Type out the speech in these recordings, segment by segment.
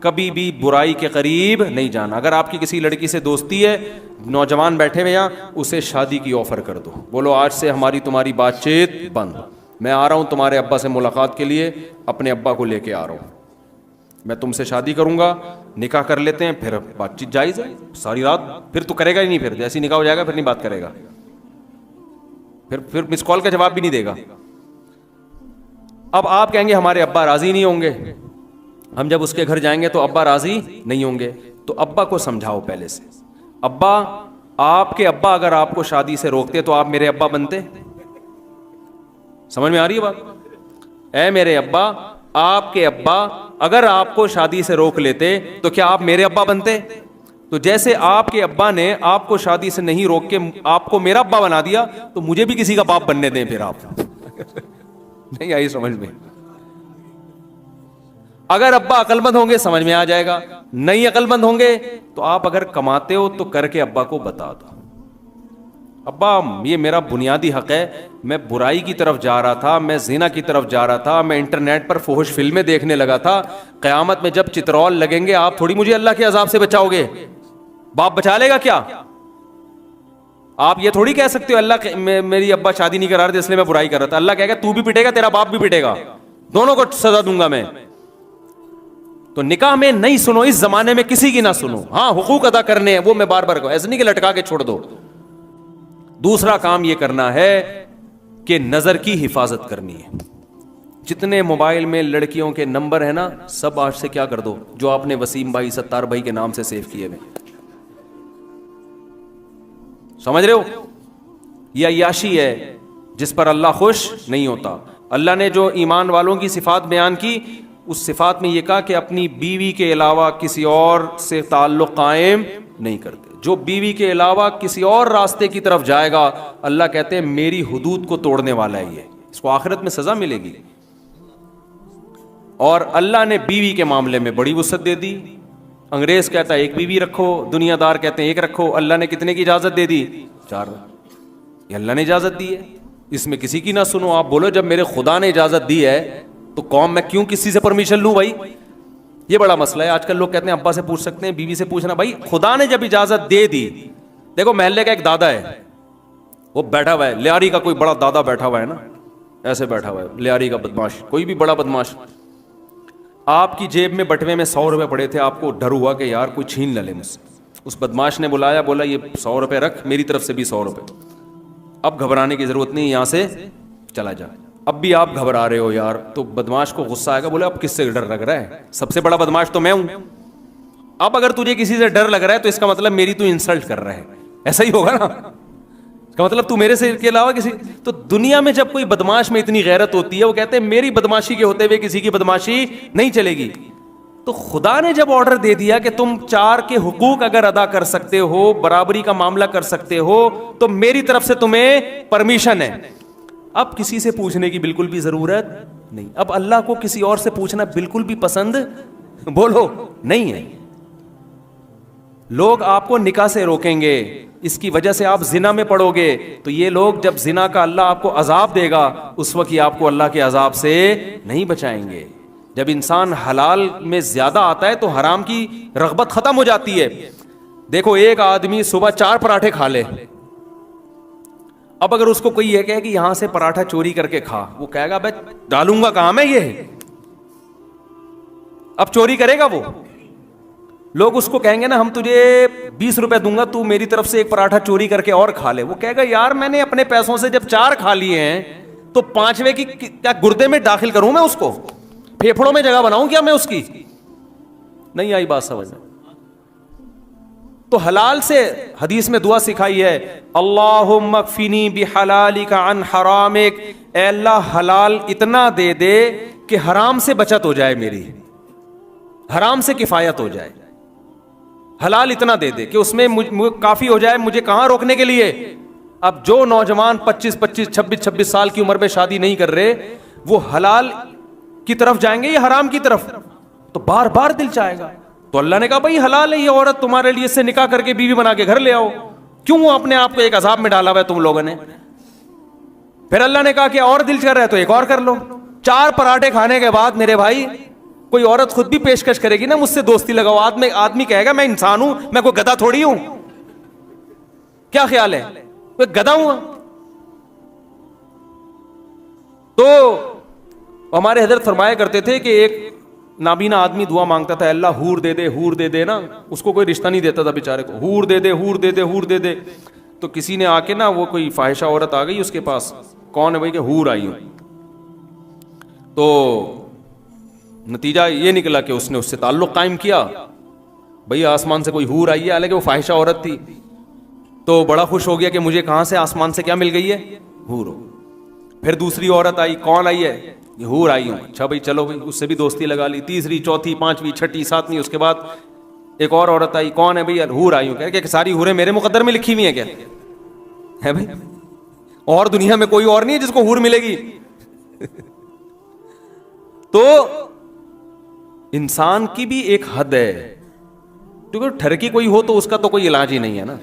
کبھی بھی برائی کے قریب نہیں جانا. اگر آپ کی کسی لڑکی سے دوستی ہے, نوجوان بیٹھے ہوئے یہاں, اسے شادی کی آفر کر دو. بولو آج سے ہماری تمہاری بات چیت بند, میں آ رہا ہوں تمہارے ابا سے ملاقات کے لیے, اپنے ابا کو لے کے آ رہا ہوں, میں تم سے شادی کروں گا, نکاح کر لیتے ہیں, پھر بات چیت جائز ہے. ساری رات پھر تو کرے گا ہی نہیں, پھر جیسی نکاح ہو جائے گا پھر نہیں بات کرے گا, پھر مس کال کا جواب بھی نہیں دے گا. اب آپ کہیں گے ہمارے ابا راضی نہیں ہوں گے, ہم جب اس کے گھر جائیں گے تو ابا راضی نہیں ہوں گے. تو ابا کو سمجھاؤ پہلے سے, ابا آپ کے ابا اگر آپ کو شادی سے روکتے تو آپ میرے ابا بنتے. سمجھ میں آ رہی ہے بات؟ اے میرے ابا, آپ کے ابا اگر آپ کو شادی سے روک لیتے تو کیا آپ میرے ابا بنتے؟ تو جیسے آپ کے ابا نے آپ کو شادی سے نہیں روک کے آپ کو میرا ابا بنا دیا, تو مجھے بھی کسی کا باپ بننے دیں پھر آپ. نہیں آئی سمجھ میں؟ اگر ابا عقل مند ہوں گے سمجھ میں آ جائے گا, نہیں عقل مند ہوں گے تو آپ اگر کماتے ہو تو کر کے ابا کو بتا دو, ابا یہ میرا بنیادی حق ہے, میں برائی کی طرف جا رہا تھا, میں زنا کی طرف جا رہا تھا, میں انٹرنیٹ پر فحش فلمیں دیکھنے لگا تھا, قیامت میں جب چترول لگیں گے آپ تھوڑی مجھے اللہ کے عذاب سے بچاؤ گے, باپ بچا لے گا کیا؟ آپ یہ تھوڑی کہہ سکتے ہو اللہ میری ابا شادی نہیں کرا رہے تھے اس لیے میں برائی کر رہا تھا. اللہ کہے گا تو بھی پیٹے گا, تیرا باپ بھی پیٹے گا, دونوں کو سزا دوں گا میں. تو نکاح میں نہیں سنو, اس زمانے میں کسی کی نہ سنو. ہاں حقوق ادا کرنے ہیں, وہ میں بار بار کہوں, ایسے نہیں کہ لٹکا کے چھوڑ دو. دوسرا کام یہ کرنا ہے کہ نظر کی حفاظت کرنی ہے. جتنے موبائل میں لڑکیوں کے نمبر ہیں نا, سب آج سے کیا کر دو جو آپ نے وسیم بھائی ستار بھائی کے نام سے سیو کیے ہوئے. سمجھ رہے ہو؟ یہ عیاشی ہے جس پر اللہ خوش نہیں ہوتا. اللہ نے جو ایمان والوں کی صفات بیان کی, اس صفات میں یہ کہا کہ اپنی بیوی کے علاوہ کسی اور سے تعلق قائم نہیں کرتے. جو بیوی کے علاوہ کسی اور راستے کی طرف جائے گا, اللہ کہتے ہیں میری حدود کو توڑنے والا ہے, یہ اس کو آخرت میں سزا ملے گی. اور اللہ نے بیوی کے معاملے میں بڑی وسعت دے دی. انگریز کہتا ہے ایک بیوی رکھو, دنیا دار کہتے ہیں ایک رکھو. اللہ نے کتنے کی اجازت دے دی؟ 4. یہ اللہ نے اجازت دی ہے, اس میں کسی کی نہ سنو. آپ بولو جب میرے خدا نے اجازت دی ہے تو قوم میں کیوں کسی سے پرمیشن لوں بھائی؟ یہ بڑا مسئلہ ہے. آج کل لوگ کہتے ہیں ابا سے پوچھ سکتے ہیں, بیوی سے پوچھنا. بھائی خدا نے جب اجازت دے دی, دیکھو محلے کا ایک دادا ہے, وہ بیٹھا ہوا ہے, لیاری کا کوئی بڑا دادا بیٹھا ہوا ہے نا, ایسے بیٹھا ہوا ہے لیاری کا بدماش, کوئی بھی بڑا بدماش. آپ کی جیب میں بٹوے میں 100 روپے پڑے تھے, آپ کو ڈر ہوا کہ یار کوئی چھین نہ لے مجھ سے. اس بدماش نے بلایا, بولا یہ 100 روپے رکھ, میری طرف سے بھی 100 روپے. اب گھبرانے کی ضرورت نہیں, یہاں سے چلا جا. اب بھی آپ گھبرا رہے ہو یار, تو بدماش کو غصہ آئے گا, بولے اب کس سے ڈر لگ رہا ہے, سب سے بڑا بدماش تو میں ہوں. اب اگر تجھے کسی سے ڈر لگ رہا ہے تو اس کا مطلب میری تو انسلٹ کر رہا ہے, ایسا ہی ہوگا نا. اس کا مطلب تو میرے سے کے علاوہ کسی. تو دنیا میں جب کوئی بدماش میں اتنی غیرت ہوتی ہے, وہ کہتے ہیں میری بدماشی کے ہوتے ہوئے کسی کی بدماشی نہیں چلے گی. تو خدا نے جب آرڈر دے دیا کہ تم 4 کے حقوق اگر ادا کر سکتے ہو, برابری کا معاملہ کر سکتے ہو, تو میری طرف سے تمہیں پرمیشن ہے. اب کسی سے پوچھنے کی بالکل بھی ضرورت نہیں. اب اللہ کو کسی اور سے پوچھنا بالکل بھی پسند بولو نہیں ہے. لوگ آپ کو نکاح سے روکیں گے, اس کی وجہ سے آپ زنا میں پڑو گے. تو یہ لوگ جب زنا کا اللہ آپ کو عذاب دے گا, اس وقت یہ آپ کو اللہ کے عذاب سے نہیں بچائیں گے. جب انسان حلال میں زیادہ آتا ہے تو حرام کی رغبت ختم ہو جاتی ہے. دیکھو ایک آدمی صبح 4 پراٹھے کھا لے, اب اگر اس کو کوئی یہ کہے کہ یہاں سے پراٹھا چوری کر کے کھا, وہ کہے گا بھائی ڈالوں گا کہاں میں یہ, اب چوری کرے گا وہ. لوگ اس کو کہیں گے نا ہم تجھے 20 روپے دوں گا, تو میری طرف سے ایک پراٹھا چوری کر کے اور کھا لے. وہ کہے گا یار میں نے اپنے پیسوں سے جب 4 کھا لیے ہیں تو 5ویں کی کیا گردے میں داخل کروں میں اس کو, پھیپھڑوں میں جگہ بناؤں کیا میں اس کی؟ نہیں آئی بات سمجھ میں؟ تو حلال سے حدیث میں دعا سکھائی ہے, اللہم اکفنی بحلالک عن حرامک, اے اللہ حلال اتنا دے دے کہ حرام سے بچت ہو جائے, میری حرام سے کفایت ہو جائے. حلال اتنا دے دے کہ اس میں کافی ہو جائے, مجھے کہاں روکنے کے لیے. اب جو نوجوان 25 26 سال کی عمر میں شادی نہیں کر رہے, وہ حلال کی طرف جائیں گے یا حرام کی طرف؟ تو بار بار دل چاہے گا. تو اللہ نے کہا بھائی حلال ہے یہ عورت تمہارے لیے, اس سے نکاح کر کے بیوی بنا کے گھر لے آؤ. کیوں اپنے آپ کو ایک عذاب میں ڈالا ہوا ہے تم لوگوں نے؟ پھر اللہ نے کہا کہ اور دل چل رہا ہے تو ایک اور کر لو. 4 پراٹھے کھانے کے بعد میرے بھائی کوئی عورت خود بھی پیشکش کرے گی نا مجھ سے دوستی لگاؤ, آدمی کہے گا میں انسان ہوں, میں کوئی گدھا تھوڑی ہوں, کیا خیال ہے میں گدھا ہوں. تو ہمارے حضرت فرمایا کرتے تھے کہ ایک نابینا آدمی دعا مانگتا تھا, اللہ حور دے دے, حور دے دے نا, اس کو کوئی رشتہ نہیں دیتا تھا بیچارے کو, حور دے دے, حور دے دے, حور دے دے. تو کسی نے آ کے نا, وہ کوئی فاحشہ عورت آ گئی اس کے پاس, کون ہے بھائی کہ حور آئی ہوں. تو نتیجہ یہ نکلا کہ اس نے اس سے تعلق قائم کیا, بھئی آسمان سے کوئی حور آئی ہے, حالانکہ وہ فاحشہ عورت تھی. تو بڑا خوش ہو گیا کہ مجھے کہاں سے آسمان سے کیا مل گئی ہے, حور. پھر دوسری عورت آئی, کون آئی ہے, یہ حور آئی ہوں. اچھا بھائی چلو بھائی, اس سے بھی دوستی لگا لی. تیسری, چوتھی, پانچویں, چھٹی, ساتویں, اس کے بعد ایک اور عورت آئی, کون ہے بھائی, حور آئی ہوں. کہ ساری حوریں میرے مقدر میں لکھی ہوئی ہیں کیا ہے بھائی, اور دنیا میں کوئی اور نہیں ہے جس کو حور ملے گی. تو انسان کی بھی ایک حد ہے, کیونکہ ٹھرکی کوئی ہو تو اس کا تو کوئی علاج ہی نہیں ہے نا,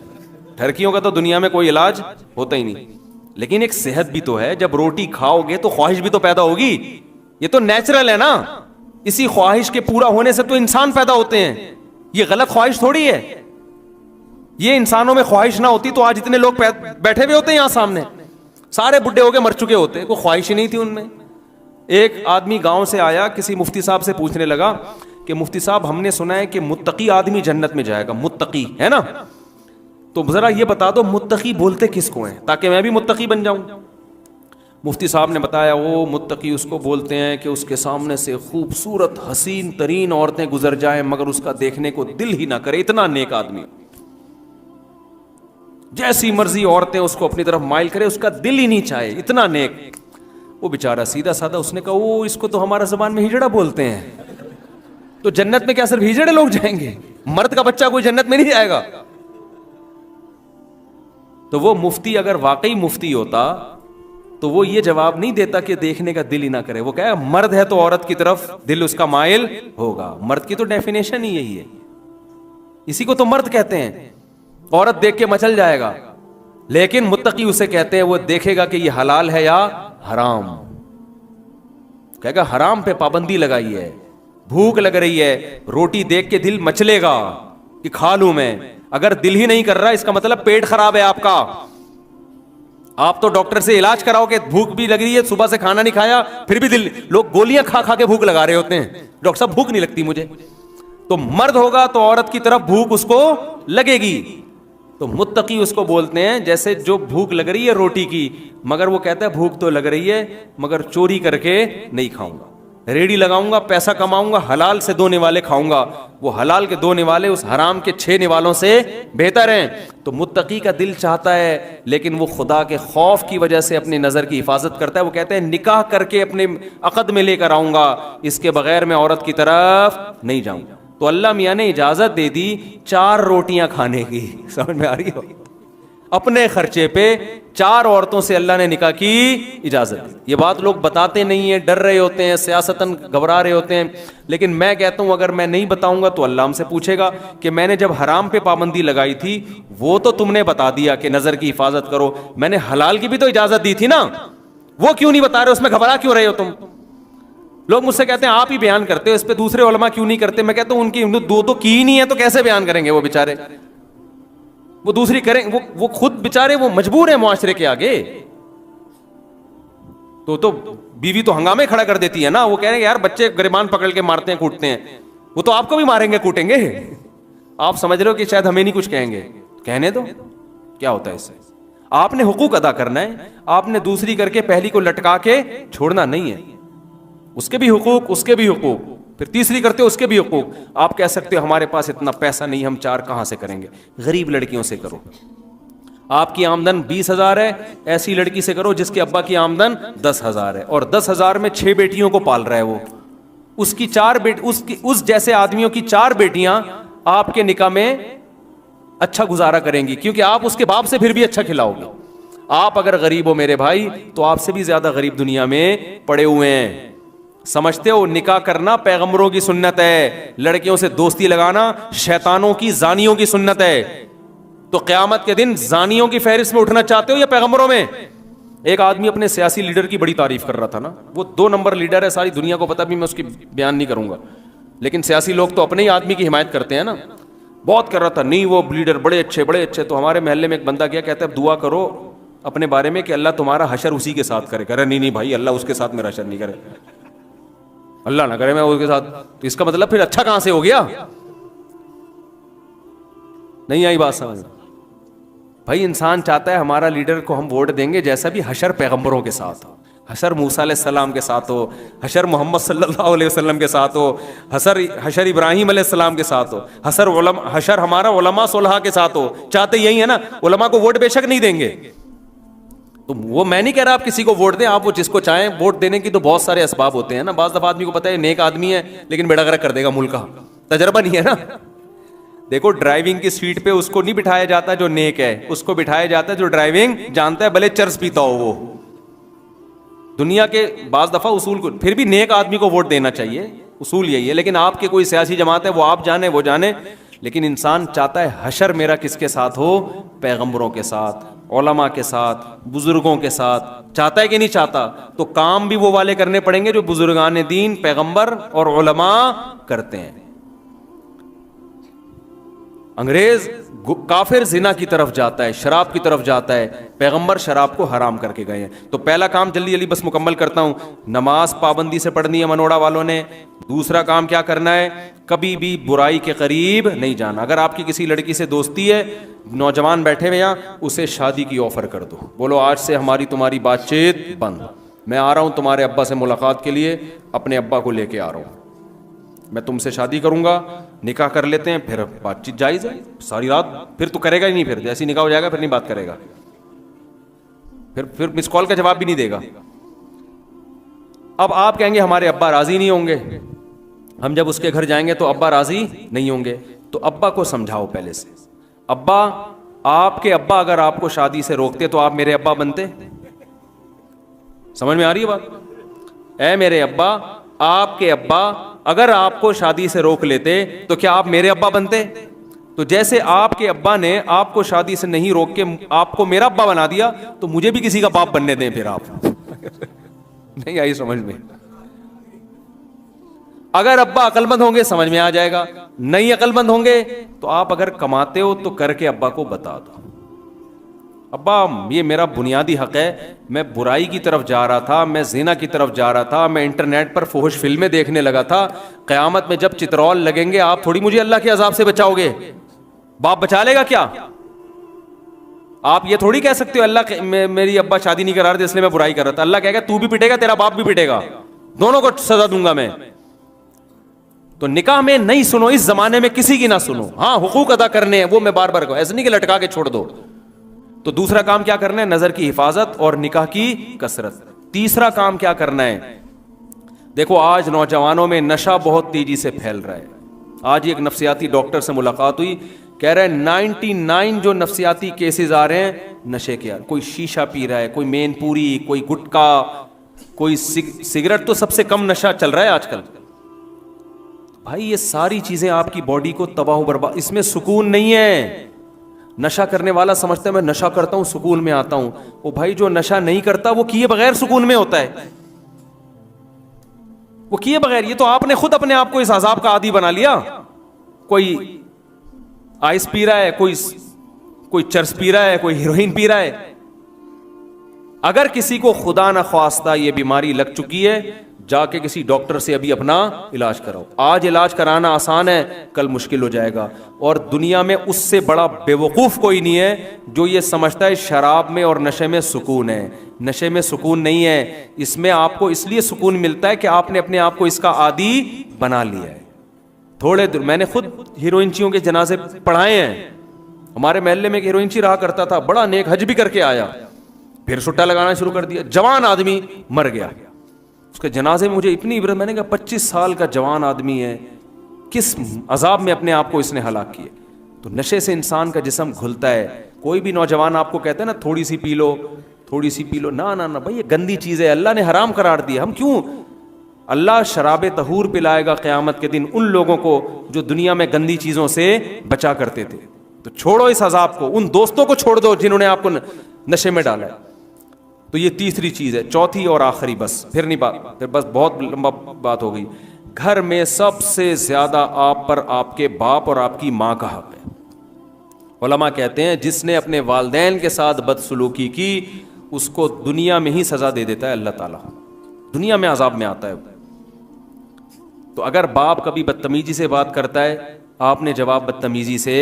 ٹھرکیوں کا تو دنیا میں کوئی علاج ہوتا ہی نہیں. لیکن ایک صحت بھی تو ہے, جب روٹی کھاؤ گے تو خواہش بھی تو پیدا ہوگی, یہ تو نیچرل ہے نا. اسی خواہش کے پورا ہونے سے تو انسان پیدا ہوتے ہیں, یہ غلط خواہش تھوڑی ہے. یہ انسانوں میں خواہش نہ ہوتی تو آج اتنے لوگ بیٹھے ہوئے ہوتے ہیں یہاں سامنے, سارے بڈھے ہو کے مر چکے ہوتے, کوئی خواہش ہی نہیں تھی ان میں. ایک آدمی گاؤں سے آیا, کسی مفتی صاحب سے پوچھنے لگا کہ مفتی صاحب ہم نے سنا ہے کہ متقی آدمی جنت میں جائے گا, متقی ہے نا, تو ذرا یہ بتا دو متقی بولتے کس کو ہیں تاکہ میں بھی متقی بن جاؤں. مفتی صاحب نے بتایا وہ متقی اس کو بولتے ہیں کہ اس کے سامنے سے خوبصورت حسین ترین عورتیں گزر جائیں مگر اس کا دیکھنے کو دل ہی نہ کرے, اتنا نیک آدمی, جیسی مرضی عورتیں اس کو اپنی طرف مائل کرے اس کا دل ہی نہیں چاہے, اتنا نیک. وہ بیچارہ سیدھا سادہ, اس نے کہا وہ اس کو تو ہمارا زبان میں ہجڑا بولتے ہیں, تو جنت میں کیا صرف ہجڑے لوگ جائیں گے, مرد کا بچہ کوئی جنت میں نہیں جائے گا. تو وہ مفتی اگر واقعی مفتی ہوتا تو وہ یہ جواب نہیں دیتا کہ دیکھنے کا دل ہی نہ کرے. وہ کہے مرد ہے تو عورت کی طرف دل اس کا مائل ہوگا, مرد کی تو ڈیفینیشن ہی یہی ہے, اسی کو تو مرد کہتے ہیں. عورت دیکھ کے مچل جائے گا, لیکن متقی اسے کہتے ہیں وہ دیکھے گا کہ یہ حلال ہے یا حرام, کہے گا حرام پہ پابندی لگائی ہے, بھوک لگ رہی ہے, روٹی دیکھ کے دل مچلے گا کہ کھا لوں میں. اگر دل ہی نہیں کر رہا اس کا مطلب پیٹ خراب ہے آپ کا. آپ تو ڈاکٹر سے علاج کراؤ کہ بھوک بھی لگ رہی ہے, صبح سے کھانا نہیں کھایا پھر بھی دل, لوگ گولیاں کھا کھا کے بھوک لگا رہے ہوتے ہیں, ڈاکٹر صاحب بھوک نہیں لگتی مجھے. تو مرد ہوگا تو عورت کی طرف بھوک اس کو لگے گی. تو متقی اس کو بولتے ہیں جیسے جو بھوک لگ رہی ہے روٹی کی, مگر وہ کہتا ہے بھوک تو لگ رہی ہے مگر چوری کر کے نہیں کھاؤں گا, ریڑی لگاؤں گا, پیسہ کماؤں گا, حلال سے 2 نوالے کھاؤں گا. وہ حلال کے 2 نوالے اس حرام کے 6 نوالوں سے بہتر ہیں. تو متقی کا دل چاہتا ہے لیکن وہ خدا کے خوف کی وجہ سے اپنی نظر کی حفاظت کرتا ہے. وہ کہتے ہیں نکاح کر کے اپنے عقد میں لے کر آؤں گا, اس کے بغیر میں عورت کی طرف نہیں جاؤں. تو اللہ میاں نے اجازت دے دی 4 روٹیاں کھانے کی, سمجھ میں آ رہی ہو, اپنے خرچے پہ 4 عورتوں سے اللہ نے نکاح کی اجازت دی. یہ بات لوگ بتاتے نہیں ہیں, ڈر رہے ہوتے ہیں, سیاستاً گھبرا رہے ہوتے ہیں, لیکن میں کہتا ہوں اگر میں نہیں بتاؤں گا تو اللہ ہم سے پوچھے گا کہ میں نے جب حرام پہ پابندی لگائی تھی وہ تو تم نے بتا دیا کہ نظر کی حفاظت کرو, میں نے حلال کی بھی تو اجازت دی تھی نا, وہ کیوں نہیں بتا رہے, اس میں گھبرا کیوں رہے ہو تم. لوگ مجھ سے کہتے ہیں آپ ہی بیان کرتے ہو, اس پہ دوسرے علماء کیوں نہیں کرتے. میں کہتا ہوں ان کی 2 کی ہی نہیں ہے تو کیسے بیان کریں گے وہ بیچارے, وہ دوسری کریں, وہ خود بیچارے وہ مجبور ہیں معاشرے کے آگے. تو بیوی تو ہنگامے کھڑا کر دیتی ہے نا, وہ کہہ رہے ہیں یار بچے گریبان پکڑ کے مارتے ہیں کوٹتے ہیں, وہ تو آپ کو بھی ماریں گے کوٹیں گے. آپ سمجھ رہے ہو کہ شاید ہمیں نہیں کچھ کہیں گے, کہنے دو, کیا ہوتا ہے اس سے. آپ نے حقوق ادا کرنا ہے, آپ نے دوسری کر کے پہلی کو لٹکا کے چھوڑنا نہیں ہے. اس کے بھی حقوق, اس کے بھی حقوق, پھر تیسری کرتے ہو اس کے بھی حقوق. آپ کہہ سکتے ہو ہمارے پاس اتنا پیسہ نہیں, ہم 4 کہاں سے کریں گے, غریب لڑکیوں سے کرو. آپ کی آمدن 20,000 ہے, ایسی لڑکی سے کرو جس کے ابا کی آمدن 10,000 ہے اور 10,000 میں 6 بیٹیوں کو پال رہا ہے وہ, اس کی 4 اس جیسے آدمیوں کی 4 بیٹیاں آپ کے نکاح میں اچھا گزارا کریں گی, کیونکہ آپ اس کے باپ سے پھر بھی اچھا کھلاؤ گے. آپ اگر غریب ہو میرے بھائی تو آپ سے بھی زیادہ غریب دنیا میں پڑے ہوئے ہیں. سمجھتے ہو نکاح کرنا پیغمبروں کی سنت ہے, لڑکیوں سے دوستی لگانا شیطانوں کی, زانیوں کی سنت ہے. تو قیامت کے دن زانیوں کی فہرست میں اٹھنا چاہتے ہو یا پیغمبروں میں؟ ایک آدمی اپنے سیاسی لیڈر کی بڑی تعریف کر رہا تھا نا, وہ 2 نمبر لیڈر ہے, ساری دنیا کو پتا, بھی میں اس کی بیان نہیں کروں گا, لیکن سیاسی لوگ تو اپنے ہی آدمی کی حمایت کرتے ہیں نا. بہت کر رہا تھا, نہیں وہ لیڈر بڑے اچھے. تو ہمارے محلے میں ایک بندہ گیا, کہتا ہے دعا کرو اپنے بارے میں کہ اللہ تمہارا حشر اسی کے ساتھ کرے. کہہ رہا نہیں بھائی, اللہ اس کے ساتھ میرا حشر نہیں کرے, اللہ نہ کرے میں اس کے ساتھ. تو اس کا مطلب پھر اچھا کہاں سے ہو گیا؟ نہیں آئی بات سمجھ؟ بھائی انسان چاہتا ہے ہمارا لیڈر کو ہم ووٹ دیں گے جیسا بھی حشر پیغمبروں کے ساتھ ہو, حشر موسیٰ علیہ السلام کے ساتھ ہو, حشر محمد صلی اللہ علیہ وسلم کے ساتھ ہو, حشر ابراہیم علیہ السلام کے ساتھ ہو, حشر ہمارا علماء صلحاء کے ساتھ ہو. چاہتے یہی ہے نا, علماء کو ووٹ بے شک نہیں دیں گے. تو وہ میں نہیں کہہ رہا آپ کسی کو ووٹ دیں, آپ وہ جس کو چاہیں. ووٹ دینے کی تو بہت سارے اسباب ہوتے ہیں نا. بعض دفعہ آدمی کو پتا ہے نیک آدمی ہے لیکن بیڑا غرق کر دے گا ملک کا, تجربہ نہیں ہے نا. دیکھو ڈرائیونگ کی سیٹ پہ اس کو نہیں بٹھایا جاتا جو نیک ہے, اس کو بٹھایا جاتا ہے جو ڈرائیونگ جانتا ہے, بھلے چرس پیتا ہو وہ. دنیا کے بعض دفعہ اصول کو, پھر بھی نیک آدمی کو ووٹ دینا چاہیے, اصول یہی ہے. لیکن آپ کے کوئی سیاسی جماعت ہے وہ آپ جانے وہ جانے, لیکن انسان چاہتا ہے حشر میرا کس کے ساتھ ہو؟ پیغمبروں کے ساتھ, علماء کے ساتھ, بزرگوں کے ساتھ. چاہتا ہے کہ نہیں چاہتا؟ تو کام بھی وہ والے کرنے پڑیں گے جو بزرگان دین, پیغمبر اور علماء کرتے ہیں. انگریز کافر زنا کی طرف جاتا ہے, شراب کی طرف جاتا ہے, پیغمبر شراب کو حرام کر کے گئے ہیں. تو پہلا کام جلدی بس مکمل کرتا ہوں, نماز پابندی سے پڑھنی ہے منوڑا والوں نے. دوسرا کام کیا کرنا ہے؟ کبھی بھی برائی کے قریب نہیں جانا. اگر آپ کی کسی لڑکی سے دوستی ہے, نوجوان بیٹھے ہوئے یہاں, اسے شادی کی آفر کر دو. بولو آج سے ہماری تمہاری بات چیت بند, میں آ رہا ہوں تمہارے ابا سے ملاقات کے لیے, اپنے ابا کو لے کے آ رہا ہوں, میں تم سے شادی کروں گا, نکاح کر لیتے ہیں, پھر بات چیت جائز ہے. ساری رات پھر تو کرے گا ہی نہیں, پھر جیسی نکاح ہو جائے گا پھر نہیں بات کرے گا, پھر مس کال کا جواب بھی نہیں دے گا. اب آپ کہیں گے ہمارے ابا راضی نہیں ہوں گے, ہم جب اس کے گھر جائیں گے تو ابا راضی نہیں ہوں گے. تو ابا کو سمجھاؤ پہلے سے, ابا آپ کے ابا اگر آپ کو شادی سے روکتے تو آپ میرے ابا بنتے. سمجھ میں آ رہی ہے بات؟ اے میرے ابا, آپ کے ابا اگر آپ کو شادی سے روک لیتے تو کیا آپ میرے ابا بنتے؟ تو جیسے آپ کے ابا نے آپ کو شادی سے نہیں روک کے آپ کو میرا ابا بنا دیا, تو مجھے بھی کسی کا باپ بننے دیں پھر آپ. نہیں آئی سمجھ میں؟ اگر ابا عقل مند ہوں گے سمجھ میں آ جائے گا, نہیں عقل مند ہوں گے تو آپ اگر کماتے ہو تو کر کے ابا کو بتا دو, ابا یہ میرا بنیادی حق ہے, میں برائی کی طرف جا رہا تھا, میں زنا کی طرف جا رہا تھا, میں انٹرنیٹ پر فحش فلمیں دیکھنے لگا تھا, قیامت میں جب چترول لگیں گے آپ تھوڑی مجھے اللہ کے عذاب سے بچاؤ گے, باپ بچا لے گا کیا؟ آپ یہ تھوڑی کہہ سکتے ہو اللہ میری ابا شادی نہیں کرا رہے تھے اس لیے میں برائی کر رہا تھا. اللہ کہے گا تو بھی پٹے گا, تیرا باپ بھی پٹے گا, دونوں کو سزا دوں گا میں. تو نکاح میں نہیں سنو, اس زمانے میں کسی کی نہ سنو. ہاں حقوق ادا کرنے ہیں وہ میں بار بار کہوں, ایسے نہیں کہ لٹکا کے چھوڑ دو. تو دوسرا کام کیا کرنا ہے؟ نظر کی حفاظت اور نکاح کی کثرت. تیسرا کام کیا کرنا ہے؟ دیکھو آج نوجوانوں میں نشہ بہت تیزی سے پھیل رہا ہے. آج ایک نفسیاتی ڈاکٹر سے ملاقات ہوئی, کہہ رہے ہیں 99 جو نفسیاتی کیسز آ رہے ہیں نشے کے. کوئی شیشہ پی رہا ہے, کوئی مین پوری, کوئی گٹکا, کوئی سگریٹ, تو سب سے کم نشہ چل رہا ہے آج کل. بھائی یہ ساری چیزیں آپ کی باڈی کو تباہ و برباد, اس میں سکون نہیں ہے. نشہ کرنے والا سمجھتا ہے میں نشہ کرتا ہوں سکون میں آتا ہوں. وہ بھائی جو نشہ نہیں کرتا وہ کیے بغیر سکون میں ہوتا ہے, وہ کیے بغیر. یہ تو آپ نے خود اپنے آپ کو اس عذاب کا عادی بنا لیا. کوئی آئس پی رہا ہے, کوئی چرس پی رہا ہے, کوئی ہیروئن پی رہا ہے. اگر کسی کو خدا نہ خواستہ یہ بیماری لگ چکی ہے, جا کے کسی ڈاکٹر سے ابھی اپنا علاج کراؤ. آج علاج کرانا آسان ہے, کل مشکل ہو جائے گا. اور دنیا میں اس سے بڑا بے وقوف کوئی نہیں ہے جو یہ سمجھتا ہے شراب میں اور نشے میں سکون ہے. نشے میں سکون نہیں ہے, اس میں آپ کو اس لیے سکون ملتا ہے کہ آپ نے اپنے آپ کو اس کا عادی بنا لیا ہے. تھوڑے دیر میں نے خود ہیروئنچیوں کے جنازے پڑھائے ہیں. ہمارے محلے میں ایک ہیروئنچی رہا کرتا تھا, بڑا نیک, حج بھی کر کے آیا, پھر سٹا لگانا شروع کر دیا. جوان آدمی مر گیا, اس کے جنازے میں مجھے اتنی عبرت, میں نے کہا 25 سال کا جوان آدمی ہے, کس عذاب میں اپنے آپ کو اس نے ہلاک کیا. تو نشے سے انسان کا جسم گھلتا ہے. کوئی بھی نوجوان آپ کو کہتا ہے نا تھوڑی سی پی لو, تھوڑی سی پی لو, نہ بھائی یہ گندی چیز ہے, اللہ نے حرام قرار دیا. ہم کیوں؟ اللہ شراب طہور پلائے گا قیامت کے دن ان لوگوں کو جو دنیا میں گندی چیزوں سے بچا کرتے تھے. تو چھوڑو اس عذاب کو, ان دوستوں کو چھوڑ دو جنہوں نے آپ کو نشے میں ڈالا ہے. تو یہ تیسری چیز ہے. چوتھی اور آخری, بس پھر نہیں بات, پھر بس بہت لمبا بات ہو گئی. گھر میں سب سے زیادہ آپ پر آپ کے باپ اور آپ کی ماں کا حق ہے. علماء کہتے ہیں جس نے اپنے والدین کے ساتھ بدسلوکی کی اس کو دنیا میں ہی سزا دے دیتا ہے اللہ تعالیٰ, دنیا میں عذاب میں آتا ہے. تو اگر باپ کبھی بدتمیزی سے بات کرتا ہے, آپ نے جواب بدتمیزی سے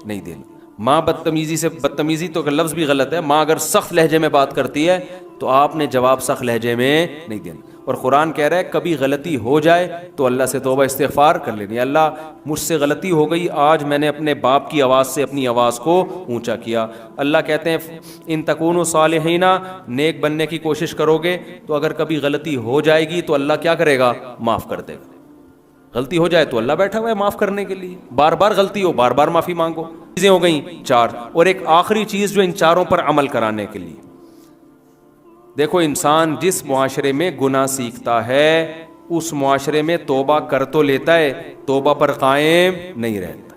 نہیں دینا. ماں بدتمیزی تو لفظ بھی غلط ہے, ماں اگر سخت لہجے میں بات کرتی ہے تو آپ نے جواب سخت لہجے میں نہیں دینا. اور قرآن کہہ رہا ہے کبھی غلطی ہو جائے تو اللہ سے توبہ استغفار کر لینی. اللہ مجھ سے غلطی ہو گئی, آج میں نے اپنے باپ کی آواز سے اپنی آواز کو اونچا کیا. اللہ کہتے ہیں ان تکونوا صالحین, نیک بننے کی کوشش کرو گے تو اگر کبھی غلطی ہو جائے گی تو اللہ کیا کرے گا, معاف کر دے گا. غلطی ہو جائے تو اللہ بیٹھا ہوا ہے معاف کرنے کے لیے. بار بار غلطی ہو, بار بار معافی مانگو. چیزیں ہو گئیں 4, اور ایک آخری چیز جو ان چاروں پر عمل کرانے کے لیے. دیکھو انسان جس معاشرے میں گناہ سیکھتا ہے اس معاشرے میں توبہ کر تو لیتا ہے, توبہ پر قائم نہیں رہتا.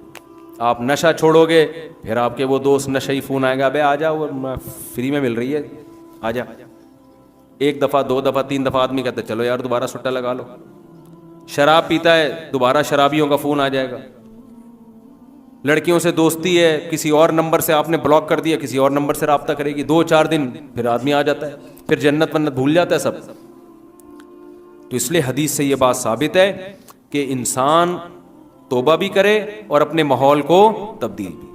آپ نشہ چھوڑو گے, پھر آپ کے وہ دوست نشئی فون آئے گا, بے آ جا, وہ فری میں مل رہی ہے, آ جا. ایک دفعہ, 2 دفعہ, 3 دفعہ آدمی کہتا ہے چلو یار دوبارہ سٹا لگا لو. شراب پیتا ہے, دوبارہ شرابیوں کا فون آ جائے گا. لڑکیوں سے دوستی ہے, کسی اور نمبر سے آپ نے بلاک کر دیا, کسی اور نمبر سے رابطہ کرے گی, 2-4 دن پھر آدمی آ جاتا ہے, پھر جنت ونت بھول جاتا ہے سب. تو اس لیے حدیث سے یہ بات ثابت ہے کہ انسان توبہ بھی کرے اور اپنے ماحول کو تبدیل بھی.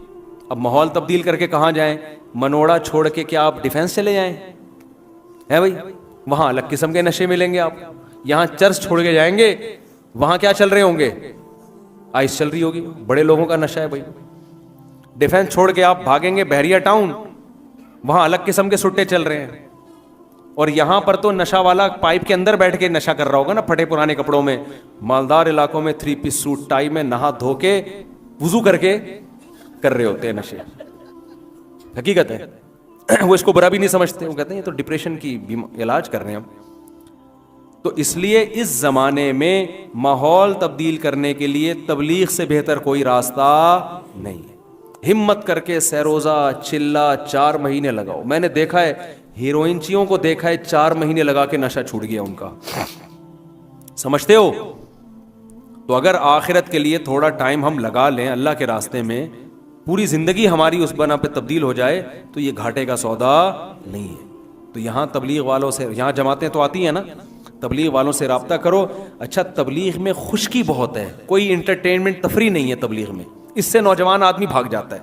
اب ماحول تبدیل کر کے کہاں جائیں؟ منوڑا چھوڑ کے کیا آپ ڈیفینس چلے جائیں؟ ہے بھائی, وہاں الگ قسم کے نشے ملیں گے آپ. یہاں چرچ چھوڑ کے جائیں گے, وہاں کیا چل رہے ہوں گے؟ آئس چل رہی ہوگی, بڑے لوگوں کا نشہ ہے بھائی. ڈیفینس چھوڑ کے آپ بھاگیں گے بحریہ ٹاؤن, وہاں الگ قسم کے سٹے چل رہے ہیں. اور یہاں پر تو نشہ والا پائپ کے اندر بیٹھ کے نشہ کر رہا ہوگا نا, پھٹے پرانے کپڑوں میں. مالدار علاقوں میں 3 پیس سوٹ ٹائی میں نہا دھو کے وضو کر کے کر رہے ہوتے ہیں نشے. حقیقت ہے. وہ اس کو برا بھی نہیں سمجھتے, وہ کہتے ہیں یہ تو ڈپریشن کی علاج کر رہے ہیں ہم. تو اس لیے اس زمانے میں ماحول تبدیل کرنے کے لیے تبلیغ سے بہتر کوئی راستہ نہیں ہے. ہمت کر کے سیروزہ چلہ 4 مہینے لگاؤ. میں نے دیکھا ہے ہیروئنچیوں کو دیکھا ہے 4 مہینے لگا کے نشہ چھوٹ گیا ان کا. سمجھتے ہو؟ تو اگر آخرت کے لیے تھوڑا ٹائم ہم لگا لیں اللہ کے راستے میں, پوری زندگی ہماری اس بنا پہ تبدیل ہو جائے تو یہ گھاٹے کا سودا نہیں ہے. تو یہاں تبلیغ والوں سے, یہاں جماعتیں تو آتی ہیں نا, تبلیغ والوں سے رابطہ کرو. اچھا تبلیغ میں خشکی بہت ہے, کوئی انٹرٹینمنٹ تفریح نہیں ہے تبلیغ میں, اس سے نوجوان آدمی بھاگ جاتا ہے.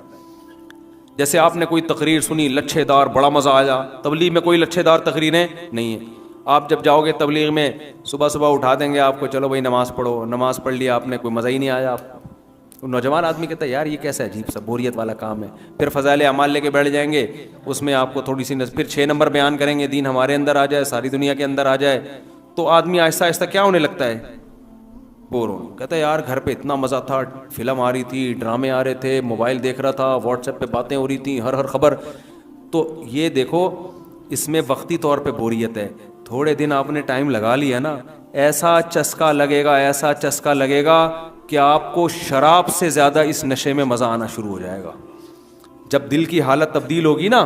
جیسے آپ نے کوئی تقریر سنی لچھے دار, بڑا مزہ آیا. تبلیغ میں کوئی لچھے دار تقریریں نہیں ہیں. آپ جب جاؤ گے تبلیغ میں صبح صبح اٹھا دیں گے آپ کو, چلو بھائی نماز پڑھو, نماز پڑھ لیا آپ نے, کوئی مزہ ہی نہیں آیا. آپ نوجوان آدمی کہتا ہے یار یہ کیسا عجیب سا بوریت والا کام ہے. پھر فضائل اعمال لے کے بیٹھ جائیں گے, اس میں آپ کو تھوڑی سی پھر 6 نمبر بیان کریں گے, دین ہمارے اندر آ جائے, ساری دنیا کے اندر آ جائے. تو آدمی آہستہ آہستہ کیا ہونے لگتا ہے, بور ہو. کہتا ہے یار گھر پہ اتنا مزہ تھا, فلم آ رہی تھی, ڈرامے آ رہے تھے, موبائل دیکھ رہا تھا, واٹس ایپ پہ باتیں ہو رہی تھیں, ہر خبر. تو یہ دیکھو اس میں وقتی طور پہ بوریت ہے. تھوڑے دن آپ نے ٹائم لگا لیا نا, ایسا چسکا لگے گا, ایسا چسکا لگے گا کہ آپ کو شراب سے زیادہ اس نشے میں مزہ آنا شروع ہو جائے گا. جب دل کی حالت تبدیل ہوگی نا,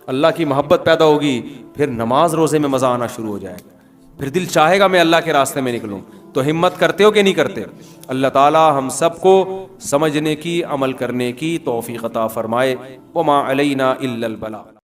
اللہ کی محبت پیدا ہوگی, پھر نماز روزے میں مزہ آنا شروع ہو جائے گا. پھر دل چاہے گا میں اللہ کے راستے میں نکلوں. تو ہمت کرتے ہو کہ نہیں کرتے؟ اللہ تعالی ہم سب کو سمجھنے کی, عمل کرنے کی توفیق عطا فرمائے. وما علینا الا البلاغ.